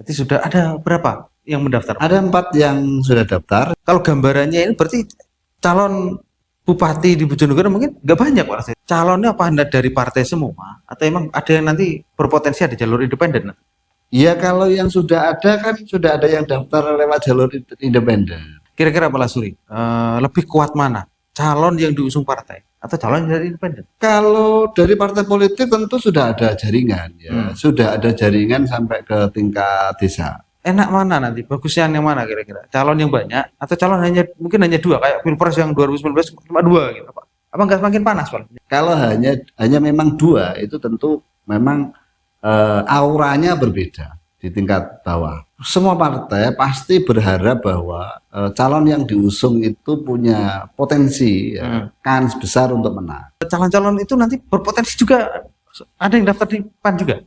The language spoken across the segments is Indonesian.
Berarti sudah ada berapa yang mendaftar? Ada 4 yang sudah daftar. Kalau gambarannya ini berarti calon bupati di Bojonegoro mungkin nggak banyak Pak. Calonnya apa Anda dari partai semua? Atau emang ada yang nanti berpotensi ada jalur independen? Ya kalau yang sudah ada kan sudah ada yang daftar lewat jalur independen. Kira-kira Pak Lasuri, lebih kuat mana? Calon yang diusung partai atau calon dari independen? Kalau dari partai politik tentu sudah ada jaringan ya, sudah ada jaringan sampai ke tingkat desa. Enak mana nanti? Bagusnya yang mana kira-kira? Calon yang banyak atau calon mungkin hanya 2 kayak Pilpres yang 2019 cuma 2 gitu Pak? Apa nggak semakin panas Pak? Kalau hanya memang 2 itu tentu memang auranya berbeda di tingkat bawah. Semua partai pasti berharap bahwa calon yang diusung itu punya potensi, kans besar untuk menang. Calon-calon itu nanti berpotensi juga ada yang daftar di PAN juga.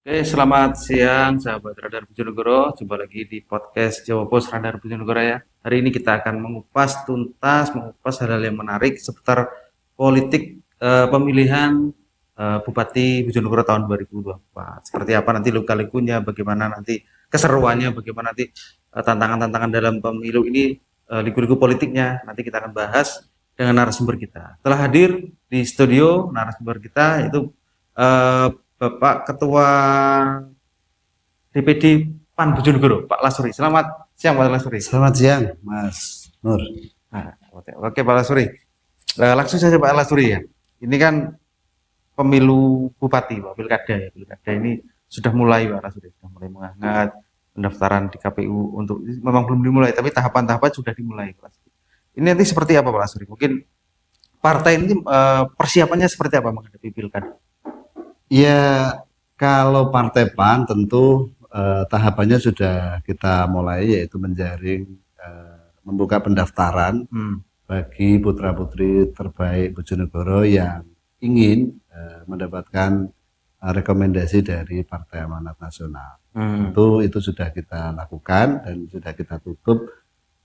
Oke, selamat siang sahabat Radar Bojonegoro. Jumpa lagi di podcast Jawa Pos Radar Bojonegoro ya. Hari ini kita akan mengupas tuntas, mengupas hal-hal yang menarik seputar politik pemilihan Bupati Bojonegoro tahun 2024. Seperti apa nanti lika-likunya, bagaimana nanti keseruannya, bagaimana nanti tantangan-tantangan dalam pemilu ini, liku-liku politiknya. Nanti kita akan bahas dengan narasumber kita. Telah hadir di studio narasumber kita itu Bapak Ketua DPD PAN Bojonegoro, Pak Lasuri. Selamat siang Pak Lasuri. Selamat siang Mas Nur. Nah, oke Pak Lasuri. Langsung saja Pak Lasuri ya. Ini kan pemilu bupati, Pak, pilkada ya. Pilkada ini sudah mulai Pak Lasuri, sudah mulai menghangat. Pendaftaran di KPU untuk memang belum dimulai, tapi tahapan-tahapan sudah dimulai Pak Lasuri. Ini nanti seperti apa Pak Lasuri? Mungkin partai ini persiapannya seperti apa menghadapi pilkada? Ya, kalau Partai PAN tentu tahapannya sudah kita mulai, yaitu menjaring, membuka pendaftaran bagi putra-putri terbaik Bojonegoro yang ingin mendapatkan rekomendasi dari Partai Amanat Nasional. Tentu itu sudah kita lakukan dan sudah kita tutup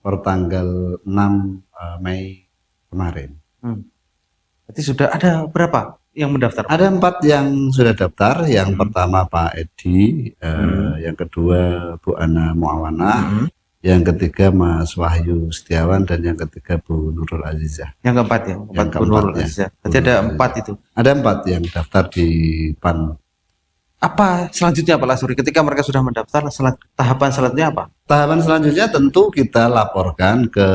per tanggal 6 Mei kemarin. Berarti sudah ada berapa yang mendaftar? Ada 4 yang sudah daftar. Yang pertama Pak Edi, yang kedua Bu Ana Muawana, yang ketiga Mas Wahyu Setiawan, dan yang ketiga Bu Nurul Azizah. Yang keempat ya, Bu Nurul Azizah. Berarti ada 4 itu. Ada 4 yang daftar di PAN. Apa selanjutnya Pak Lasuri? Ketika mereka sudah mendaftar, tahapan selanjutnya apa? Tahapan selanjutnya tentu kita laporkan ke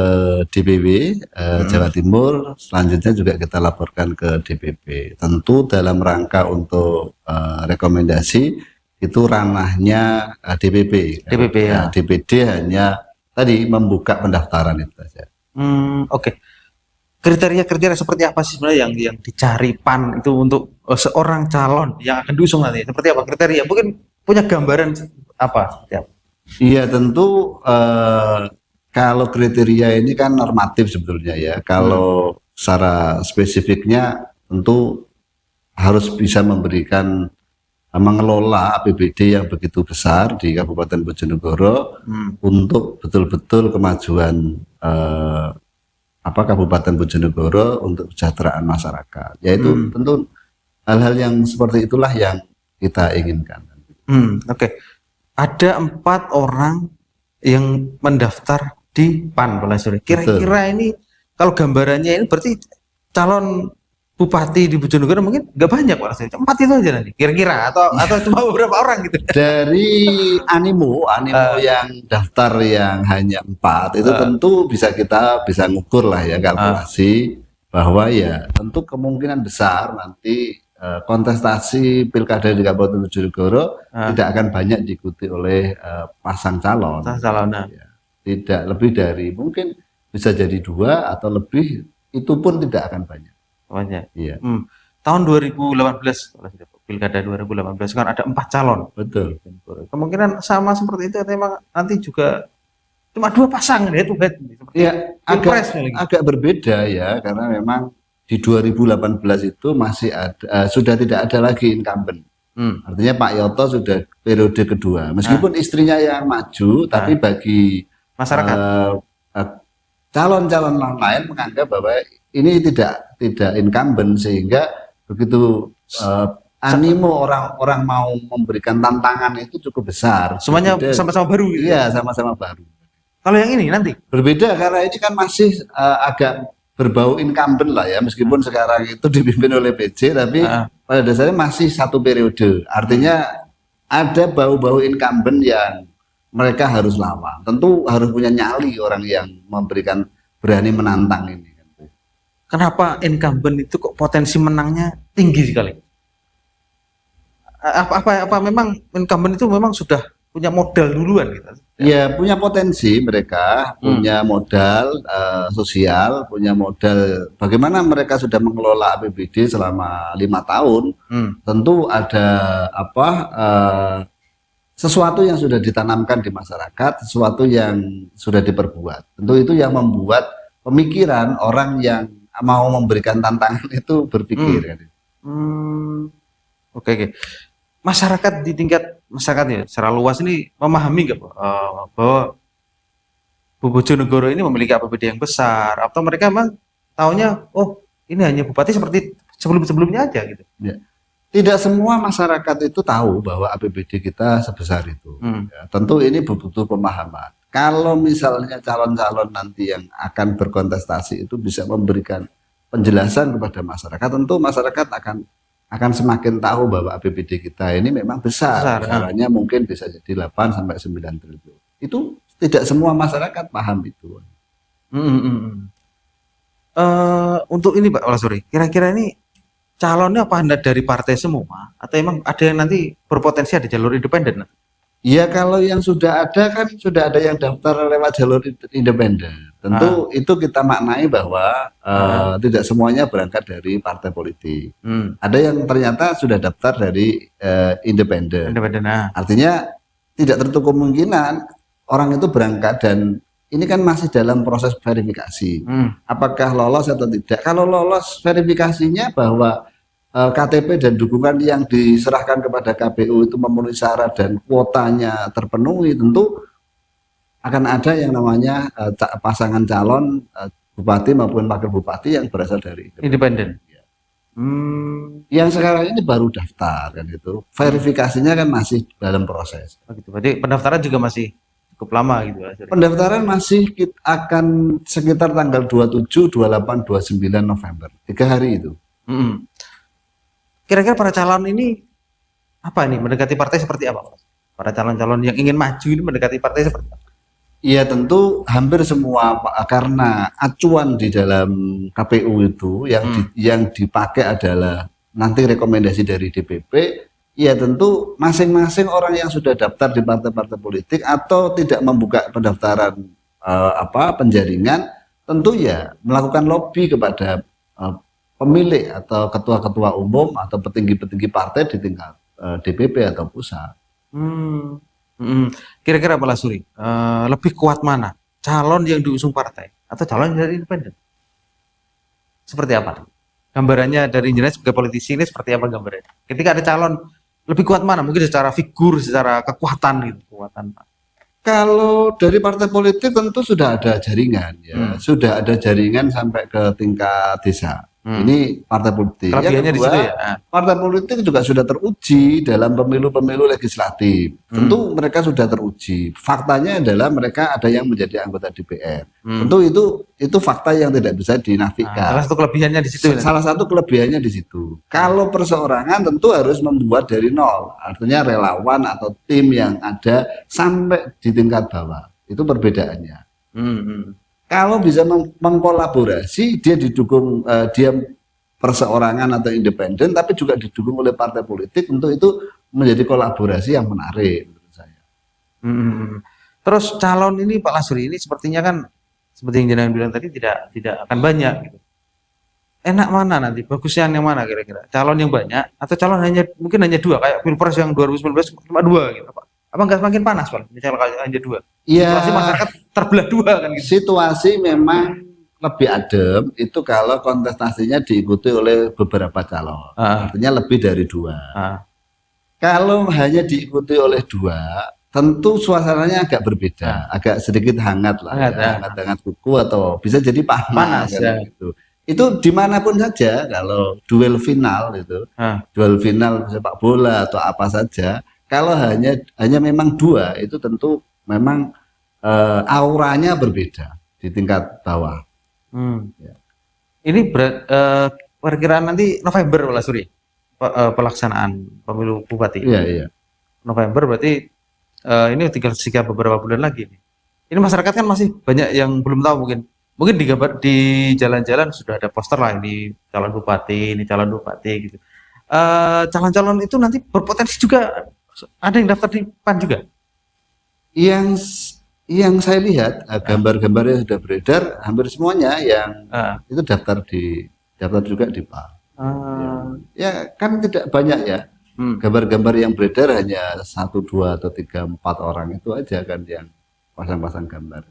DPW Jawa Timur, selanjutnya juga kita laporkan ke DPP. Tentu dalam rangka untuk rekomendasi itu ranahnya DPP. DPP ya. DPD hanya tadi membuka pendaftaran itu saja. Oke. Kriteria-kriteria seperti apa sih sebenarnya yang dicari PAN itu untuk seorang calon yang akan diusung nanti? Seperti apa kriteria? Mungkin punya gambaran apa? Iya, tentu kalau kriteria ini kan normatif sebetulnya ya. Kalau secara spesifiknya tentu harus bisa memberikan, mengelola APBD yang begitu besar di Kabupaten Bojonegoro untuk betul-betul kemajuan Kabupaten Bojonegoro untuk kesejahteraan masyarakat. Yaitu tentu hal-hal yang seperti itulah yang kita inginkan. Oke. Ada 4 orang yang mendaftar di PAN Pak Lasuri. Kira-kira ini kalau gambarannya ini berarti calon bupati di Bojonegoro mungkin nggak banyak Pak Lasuri. 4 itu aja nanti. Kira-kira atau cuma beberapa orang gitu. Dari animo yang daftar yang hanya 4 itu tentu kita bisa ngukur lah ya, kalkulasi bahwa ya tentu kemungkinan besar nanti kontestasi pilkada di Kabupaten Bojonegoro tidak akan banyak diikuti oleh pasang calon. Ya, tidak lebih dari, mungkin bisa jadi 2 atau lebih, itu pun tidak akan banyak. Iya. Tahun 2018 pilkada 2018 kan ada 4 calon. Betul. Kemungkinan sama seperti itu atau memang nanti juga cuma 2 pasangan head to head. Ya, agak berbeda ya, karena memang di 2018 itu masih ada, sudah tidak ada lagi incumbent. Artinya Pak Yoto sudah periode kedua. Meskipun istrinya yang maju, tapi bagi masyarakat, calon-calon lain menganggap bahwa ini tidak incumbent, sehingga begitu animo orang-orang mau memberikan tantangan itu cukup besar. Semuanya sama-sama baru gitu. Iya, sama-sama baru. Kalau yang ini nanti Berbeda karena ini kan masih agak berbau incumbent lah ya, meskipun sekarang itu dipimpin oleh PJ, tapi pada dasarnya masih satu periode. Artinya ada bau-bau incumbent yang mereka harus lawan. Tentu harus punya nyali orang yang berani menantang ini. kenapa incumbent itu kok potensi menangnya tinggi sekali? Apa memang incumbent itu memang sudah punya modal duluan gitu? Ya, punya potensi mereka, punya modal sosial, punya modal bagaimana mereka sudah mengelola APBD selama 5 tahun. Tentu ada sesuatu yang sudah ditanamkan di masyarakat, sesuatu yang sudah diperbuat. Tentu itu yang membuat pemikiran orang yang mau memberikan tantangan itu berpikir. Oke. Masyarakat di tingkat masyarakat ya secara luas ini memahami nggak bahwa Bojonegoro ini memiliki APBD yang besar, atau mereka memang taunya ini hanya bupati seperti sebelum-sebelumnya aja gitu? Ya. Tidak semua masyarakat itu tahu bahwa APBD kita sebesar itu. Ya, tentu ini butuh pemahaman. Kalau misalnya calon-calon nanti yang akan berkontestasi itu bisa memberikan penjelasan kepada masyarakat, tentu masyarakat akan semakin tahu bahwa APBD kita ini memang besar. Besarannya mungkin bisa jadi 8 sampai 9 triliun. Itu tidak semua masyarakat paham itu. Untuk ini Pak Walasuri, kira-kira ini calonnya apa Anda dari partai semua, atau emang ada yang nanti berpotensi ada jalur independen? Ya, kalau yang sudah ada kan sudah ada yang daftar lewat jalur independen. Tentu itu kita maknai bahwa tidak semuanya berangkat dari partai politik. Ada yang ternyata sudah daftar dari independen. Artinya tidak tertutup kemungkinan orang itu berangkat, dan ini kan masih dalam proses verifikasi. Apakah lolos atau tidak? Kalau lolos verifikasinya bahwa KTP dan dukungan yang diserahkan kepada KPU itu memenuhi syarat dan kuotanya terpenuhi, tentu akan ada yang namanya pasangan calon bupati maupun wakil bupati yang berasal dari independen. Ya. Yang sekarang ini baru daftar kan itu, verifikasinya kan masih dalam proses. Begitu. Berarti pendaftaran juga masih cukup lama gitu. Pendaftaran masih akan sekitar tanggal 27, 28, 29 November, 3 hari itu. Kira-kira para calon ini mendekati partai seperti apa? Para calon-calon yang ingin maju ini mendekati partai seperti apa? Iya, tentu hampir semua, karena acuan di dalam KPU itu yang dipakai adalah nanti rekomendasi dari DPP. Ya, tentu masing-masing orang yang sudah daftar di partai-partai politik atau tidak membuka pendaftaran penjaringan, tentu ya melakukan lobby kepada pemilik atau ketua-ketua umum atau petinggi-petinggi partai di tingkat DPP atau pusat. Kira-kira Pak Lasuri, lebih kuat mana? Calon yang diusung partai atau calon dari independen? Seperti apa? Gambarannya dari engineer sebagai politisi ini seperti apa gambarannya? Ketika ada calon, lebih kuat mana? Mungkin secara figur, secara kekuatan gitu, kekuatan. Kalau dari partai politik tentu sudah ada jaringan ya, sudah ada jaringan sampai ke tingkat desa. Ini partai politik. Kelebihannya di situ ya. Partai politik juga sudah teruji dalam pemilu-pemilu legislatif. Tentu mereka sudah teruji. Faktanya adalah mereka ada yang menjadi anggota DPR. Tentu itu fakta yang tidak bisa dinafikan. Salah satu kelebihannya di situ. Salah satu kelebihannya di situ. Kalau perseorangan tentu harus membuat dari nol. Artinya relawan atau tim yang ada sampai di tingkat bawah. Itu perbedaannya. Kalau bisa mengkolaborasi, dia didukung, dia perseorangan atau independen, tapi juga didukung oleh partai politik, untuk itu menjadi kolaborasi yang menarik menurut saya. Terus calon ini Pak Lasuri ini sepertinya kan seperti yang Jenengan bilang tadi tidak akan banyak gitu. Enak mana nanti? Bagusnya yang mana kira-kira? Calon yang banyak atau calon mungkin hanya 2 kayak Pilpres yang 2019 cuma 2 gitu Pak? Apa nggak semakin panas Pak? Misalnya kalau hanya 2. Ya, situasi masyarakat terbelah 2 kan gitu. Situasi memang lebih adem itu kalau kontestasinya diikuti oleh beberapa calon. Artinya lebih dari 2. Kalau hanya diikuti oleh 2, tentu suasananya agak berbeda, agak sedikit hangat lah, hangat kuku atau bisa jadi panas kan, gitu. itu dimanapun saja kalau duel final itu, Ah, duel final sepak bola atau apa saja, kalau hanya memang dua itu tentu memang auranya berbeda di tingkat bawah. hmm. Ini perkiraan nanti November lah Suri, pelaksanaan pemilu bupati. Iya, iya. November berarti ini tinggal sisa beberapa bulan lagi nih. Ini masyarakat kan masih banyak yang belum tahu mungkin. Mungkin di jalan-jalan sudah ada poster lah ini calon bupati, ini calon bupati gitu. Calon-calon itu nanti berpotensi juga ada yang daftar di PAN juga. Yang yang saya lihat gambar-gambar yang sudah beredar hampir semuanya yang Ah, itu daftar juga di PAN. ah, Ya kan tidak banyak ya. hmm. Gambar-gambar yang beredar hanya 1, 2, atau 3, 4 orang itu aja kan yang pasang-pasang gambar.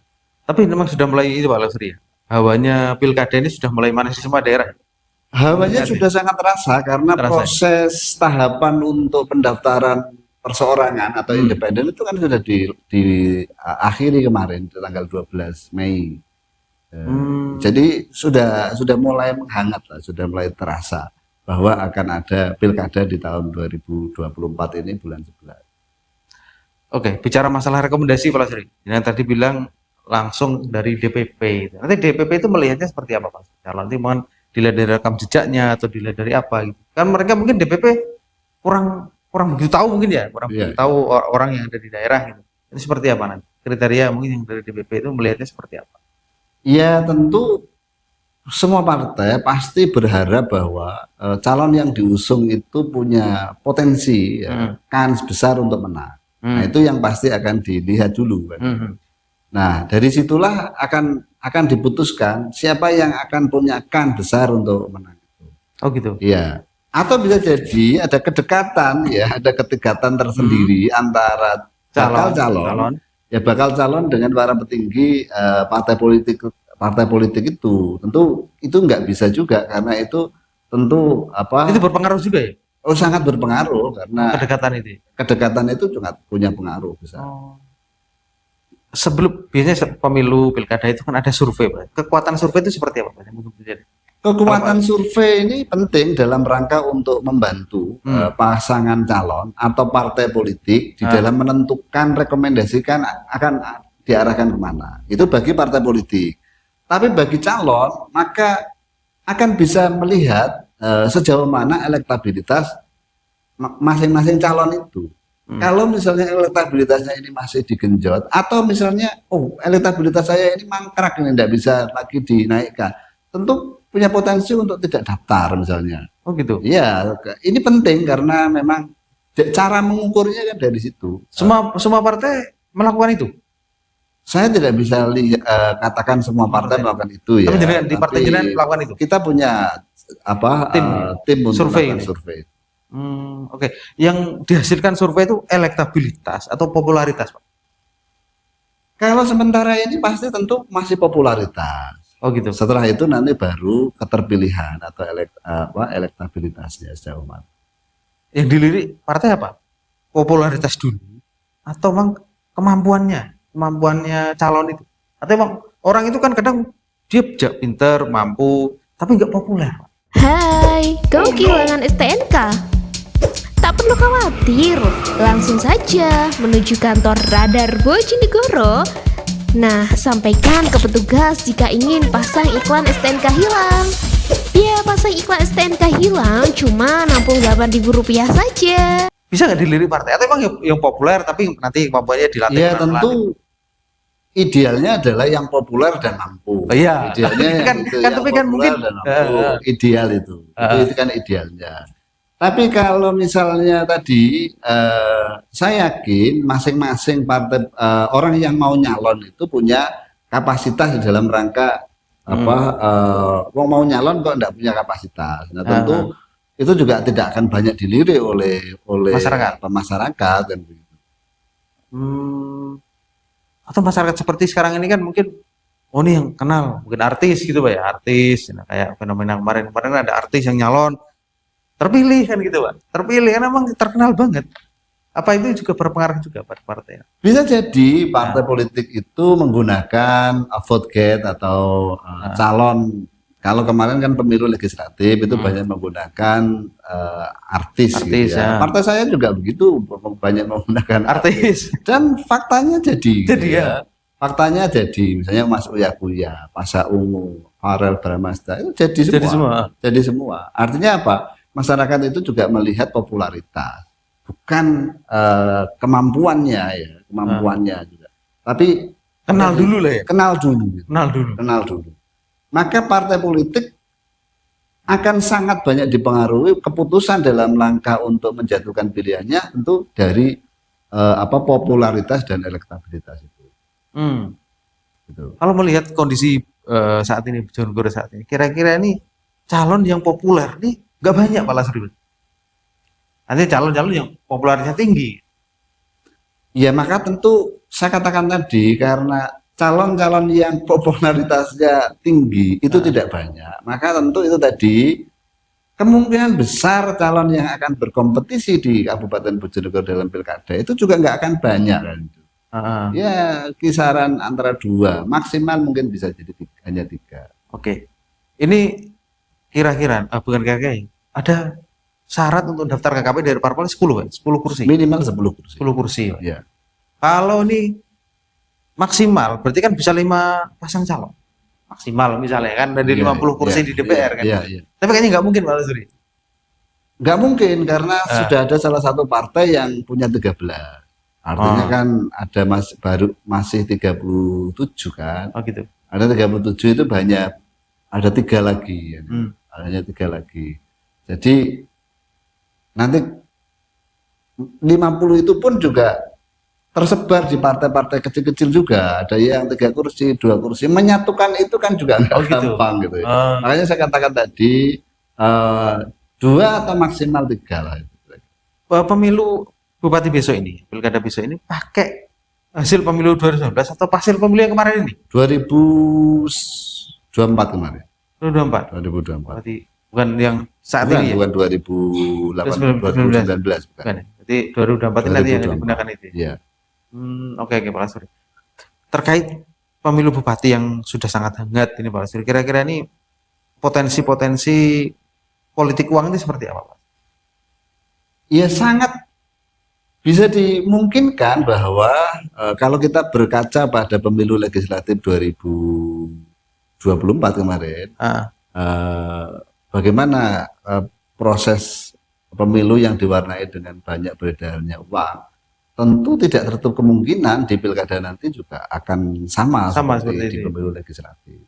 Tapi memang sudah mulai itu Pak Lasri ya. Hawanya pilkada ini sudah mulai manis di semua daerah. Hawanya Terlihat ya, sudah sangat terasa karena terasa ya. proses tahapan untuk pendaftaran perseorangan atau Hmm. independen itu kan sudah diakhiri kemarin di tanggal 12 Mei. Hmm. Jadi sudah mulai menghangat lah, sudah mulai terasa bahwa akan ada pilkada di tahun 2024 ini bulan 11. Oke, bicara masalah rekomendasi Pak Lasri. Yang tadi bilang langsung dari DPP. Nanti DPP itu melihatnya seperti apa Pak? Calon nanti mohon dilihat dari rekam jejaknya atau dilihat dari apa gitu. Kan mereka mungkin DPP kurang kurang begitu tahu mungkin ya, kurang begitu Iya. tahu orang yang ada di daerah gitu. Itu seperti apa nanti? Kriteria mungkin yang dari DPP itu melihatnya seperti apa? Ya tentu semua partai pasti berharap bahwa calon yang diusung itu punya potensi ya, kans besar untuk menang. Nah, itu yang pasti akan dilihat dulu kan. Hmm. Nah, dari situlah akan diputuskan siapa yang akan punya kans besar untuk menang. Oh gitu. Iya. Atau bisa jadi ada kedekatan ya, ada kedekatan tersendiri antara bakal calon, ya bakal calon dengan para petinggi partai politik itu. Tentu itu nggak bisa juga karena itu tentu Itu berpengaruh juga ya sangat berpengaruh karena kedekatan itu. kedekatan itu juga punya pengaruh besar. Oh. Sebelum biasanya pemilu pilkada itu kan ada survei, Pak. Kekuatan survei itu seperti apa, Pak? Yang mungkin terjadi? Kekuatan survei ini penting dalam rangka untuk membantu pasangan calon atau partai politik di dalam menentukan rekomendasikan akan diarahkan kemana. Itu bagi partai politik. Tapi bagi calon maka akan bisa melihat sejauh mana elektabilitas masing-masing calon itu. Kalau misalnya elektabilitasnya ini masih digenjot atau misalnya elektabilitas saya ini mangkrak ini tidak bisa lagi dinaikkan, tentu punya potensi untuk tidak daftar misalnya. Oh gitu. Iya, ini penting karena memang cara mengukurnya kan dari situ. Semua partai melakukan itu. Saya tidak bisa katakan semua partai melakukan itu ya. Tapi di partai jenengan melakukan itu. Kita punya tim untuk survei melakukan ini. survei. Oke. Yang dihasilkan survei itu elektabilitas atau popularitas, Pak? Kalau sementara ini pasti tentu masih popularitas. Oh gitu. Setelah itu nanti baru keterpilihan atau elektabilitasnya sejauh mana. Yang dilirik partai apa? Popularitas dulu atau memang kemampuannya calon itu? Atau emang orang itu kan kadang dia pinter, mampu, tapi nggak populer, Pak. Hai, kamu kehilangan STNK? Tak perlu khawatir, langsung saja menuju kantor Radar Bojonegoro. Nah, sampaikan ke petugas jika ingin pasang iklan STNK hilang. Biaya pasang iklan STNK hilang cuma Rp68.000 saja. Bisa nggak dilirik partai? Atau emang yang populer tapi nanti kemampuannya dilatih Ya pelan-pelan? tentu idealnya adalah yang populer dan mampu. Oh, iya. Idealnya Kan- yang itu, kan yang tapi kan populer mungkin- dan mampu. Ideal itu. Itu kan idealnya. Tapi kalau misalnya tadi saya yakin masing-masing partai orang yang mau nyalon itu punya kapasitas di dalam rangka mau nyalon kok enggak punya kapasitas. Nah, tentu itu juga tidak akan banyak dilirik oleh masyarakat dan begitu. Atau masyarakat seperti sekarang ini kan mungkin ini yang kenal, mungkin artis gitu Pak ya, artis. Nah, kayak fenomena kemarin ada artis yang nyalon terpilih kan gitu Pak. Terpilih kan emang terkenal banget. Apa itu juga berpengaruh juga pada partai? Bisa jadi partai politik itu menggunakan vote gate atau calon Kalau kemarin kan pemilu legislatif itu banyak menggunakan artis gitu Artis, ya. ya. Partai saya juga begitu, banyak menggunakan Artis. dan faktanya jadi gitu Jadi ya. Faktanya jadi misalnya Mas Uya Kuya, Pasha Ungu, Farel Bramasta itu jadi semua. Jadi semua. Jadi semua. Artinya apa? Masyarakat itu juga melihat popularitas, bukan kemampuannya ya, kemampuannya juga. Tapi Kenal dulu lah ya. kenal dulu. Gitu. Kenal dulu. Kenal dulu. Maka partai politik akan sangat banyak dipengaruhi keputusan dalam langkah untuk menjatuhkan pilihannya tentu dari popularitas dan elektabilitas itu. Gitu. Kalau melihat kondisi saat ini Bojonegoro saat ini, kira-kira ini calon yang populer nih nggak banyak Pak Lasri. Artinya calon-calon yang popularitasnya tinggi. Ya maka tentu saya katakan tadi karena calon-calon yang popularitasnya tinggi itu tidak banyak, maka tentu itu tadi kemungkinan besar calon yang akan berkompetisi di Kabupaten Bojonegoro dalam pilkada itu juga nggak akan banyak kan. Ya kisaran antara 2 maksimal mungkin bisa jadi hanya 3. Oke. Ini kira-kira bukan kira-kira ada syarat untuk daftar KKP dari parpol 10 kan? 10 kursi. Minimal 10 kursi. 10 kursi. Ya. Kalau ini maksimal berarti kan bisa 5 pasang calon. Maksimal misalnya kan dari 50 kursi di DPR kan. Iya. Tapi kayaknya nggak mungkin Pak Lasri. Nggak mungkin karena sudah ada salah satu partai yang punya 13. Artinya kan ada masih 37 kan. Oh gitu. Ada 37 itu banyak, ada 3 lagi ya. Hanya 3 lagi. Jadi nanti 50 itu pun juga tersebar di partai-partai kecil-kecil juga. Ada yang 3 kursi, 2 kursi. Menyatukan itu kan juga nggak gampang gitu ya. Makanya saya katakan tadi 2 atau maksimal 3 lah. Pemilu Bupati besok ini, pilkada besok ini pakai hasil pemilu 2019 atau hasil pemilu yang kemarin ini? 2024 kemarin. 2024. 2024. Berarti bukan yang saat Bukan, ini ya? bukan 2019 bukan. Bukan ya? Berarti 2024 ini nanti yang digunakan itu. Iya. Oke Pak Lasri. Terkait pemilu bupati yang sudah sangat hangat ini Pak Lasri, kira-kira ini potensi-potensi politik uang ini seperti apa Pak? Ya sangat bisa dimungkinkan bahwa kalau kita berkaca pada pemilu legislatif 2024 kemarin, bagaimana proses pemilu yang diwarnai dengan banyak beredarnya uang, tentu tidak tertutup kemungkinan di pilkada nanti juga akan sama seperti di pemilu legislatif.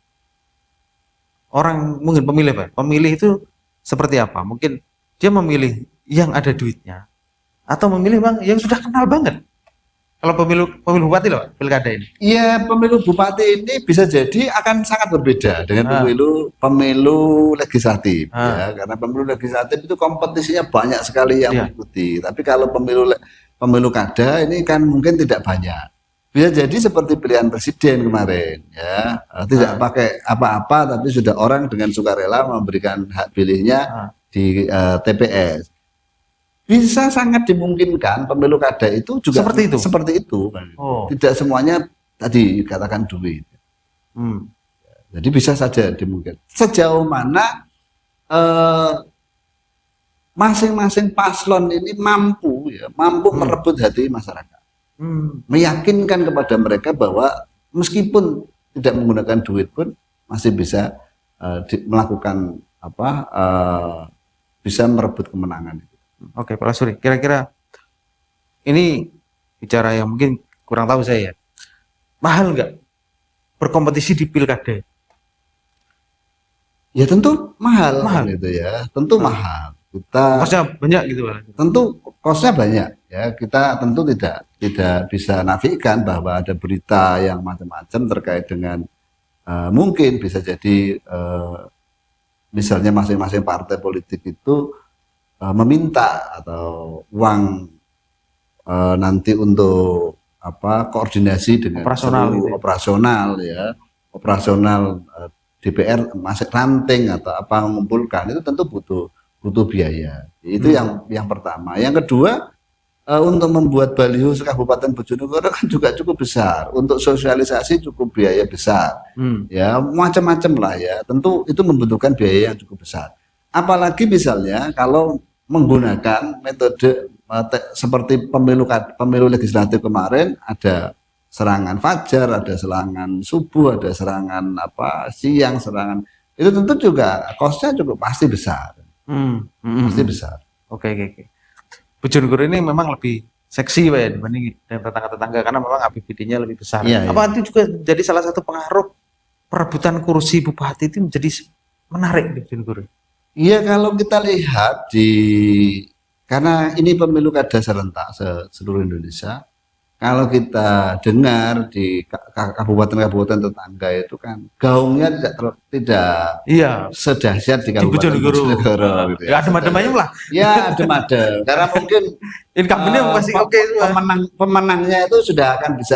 Orang mungkin pemilih Pak, pemilih itu seperti apa? Mungkin dia memilih yang ada duitnya, atau memilih bang yang sudah kenal banget. Kalau pemilu bupati loh pilkada ini. Iya, pemilu bupati ini bisa jadi akan sangat berbeda dengan pemilu legislatif ya, karena pemilu legislatif itu kompetisinya banyak sekali yang mengikuti. Tapi kalau pemilu kada ini kan mungkin tidak banyak. Bisa jadi seperti pilihan presiden kemarin ya, tidak pakai apa-apa tapi sudah orang dengan sukarela memberikan hak pilihnya di TPS. Bisa sangat dimungkinkan pemilu kada itu juga seperti itu. Tidak semuanya tadi katakan duit. Jadi bisa saja dimungkinkan. Sejauh mana masing-masing paslon ini mampu merebut hati masyarakat, meyakinkan kepada mereka bahwa meskipun tidak menggunakan duit pun masih bisa melakukan bisa merebut kemenangan. Oke Pak Lasri, kira-kira ini bicara yang mungkin kurang tahu saya ya, mahal nggak berkompetisi di pilkada? Ya tentu mahal gitu ya, tentu mahal. Kita kosnya banyak gitu Pak. Tentu kosnya banyak ya, kita tentu tidak bisa nafikan bahwa ada berita yang macam-macam terkait dengan mungkin bisa jadi misalnya masing-masing partai politik itu meminta atau uang nanti untuk koordinasi dengan operasional DPR masih ranting atau mengumpulkan itu tentu butuh biaya. Itu yang pertama. Yang kedua untuk membuat baliho Kabupaten Bojonegoro kan juga cukup besar, untuk sosialisasi cukup biaya besar, ya macam-macam lah ya. Tentu itu membutuhkan biaya yang cukup besar. Apalagi misalnya kalau menggunakan metode seperti pemilu legislatif kemarin, ada serangan fajar, ada serangan subuh, ada serangan siang, serangan itu tentu juga kosnya cukup pasti besar, pasti besar. Oke. Bojonegoro ini memang lebih seksi Pak ya dibanding dengan tetangga-tetangga karena memang APBD-nya lebih besar. Iya, Apa itu juga jadi salah satu pengaruh perebutan kursi bupati itu menjadi menarik di Bojonegoro? Iya, kalau kita lihat karena ini pemilu kada serentak seluruh Indonesia, kalau kita dengar di kabupaten-kabupaten tetangga itu kan gaungnya tidak Iya, sedahsyat di di Kabupaten Bojonegoro. gitu Ya adem-ademnya lah. Ya adem-adem, karena mungkin Incumbent-nya pasti oke semua. pemenangnya itu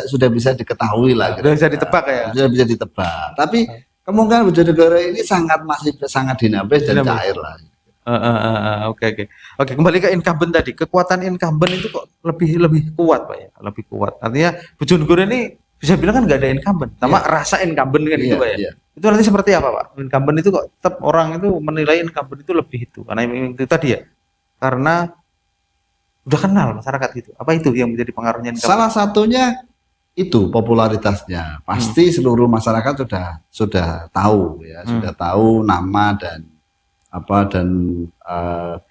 sudah bisa diketahui lah. Sudah bisa ditebak ya. Sudah bisa ditebak. Tapi kemungkinan Bojonegoro ini masih sangat dinamis dan cair lah. Oke. Kembali ke incumbent tadi. Kekuatan incumbent itu kok lebih kuat Pak ya, lebih kuat. Artinya Bojonegoro ini bisa bilang kan nggak ada incumbent, sama rasa incumbent kan gitu Pak ya. Iya. Itu nanti seperti apa Pak? Incumbent itu kok tetap orang itu menilai incumbent itu lebih itu karena itu tadi ya. Karena udah kenal masyarakat gitu. Apa itu yang menjadi pengaruhnya incumbent? Salah satunya itu popularitasnya. Pasti seluruh masyarakat sudah tahu ya, sudah tahu nama dan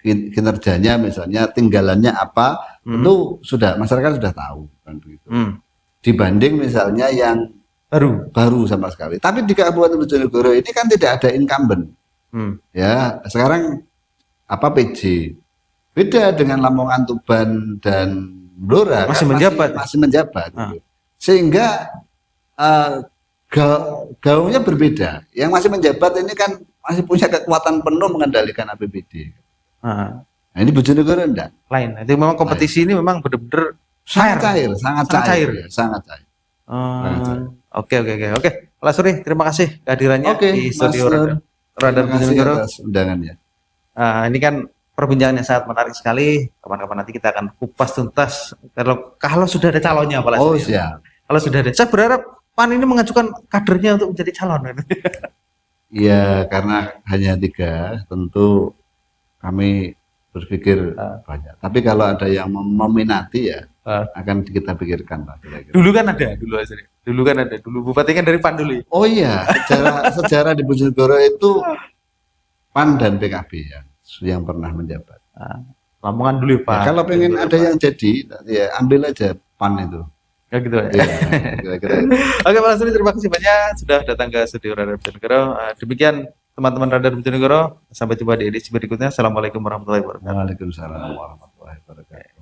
kinerjanya, misalnya tinggalannya apa, itu masyarakat sudah tahu kan begitu. Dibanding misalnya yang baru sama sekali. Tapi di Kabupaten Bojonegoro ini kan tidak ada incumbent. Ya, sekarang PJ. Beda dengan Lamongan, Tuban dan Blora Masih menjabat. Masih menjabat. Gitu. Sehingga gaungnya berbeda. Yang masih menjabat ini kan masih punya kekuatan penuh mengendalikan APBD. Nah, ini Bojonegoro enggak. lain. Itu memang kompetisi ini memang benar-benar sangat cair. Ya, sangat cair. Oke. Pak Suri, terima kasih kehadirannya di studio Radar Bojonegoro. Atas undangannya. Ini kan perbincangan yang sangat menarik sekali. Kapan-kapan nanti kita akan kupas tuntas kalau sudah ada calonnya Pak Suri. Siap. Kalau sudah ada, saya berharap PAN ini mengajukan kadernya untuk menjadi calon. Iya, karena hanya 3, tentu kami berpikir banyak. Tapi kalau ada yang meminati ya akan kita pikirkan Pak. Dulu kan ada. Dulu bupati kan dari PAN dulu. Oh iya, sejarah di Bojonegoro itu PAN dan PKB yang pernah menjabat. Lamongan dulu Pak. Ya, kalau pengen ada yang jadi, ya ambil aja PAN itu. Ya gitu ya. Kira-kira. Oke Pak Lasri, terima kasih banyak sudah datang ke studio Radar Bojonegoro. Demikian teman-teman Radar Bojonegoro. Sampai jumpa di edisi berikutnya. Assalamualaikum warahmatullahi wabarakatuh. Waalaikumsalam warahmatullahi wabarakatuh.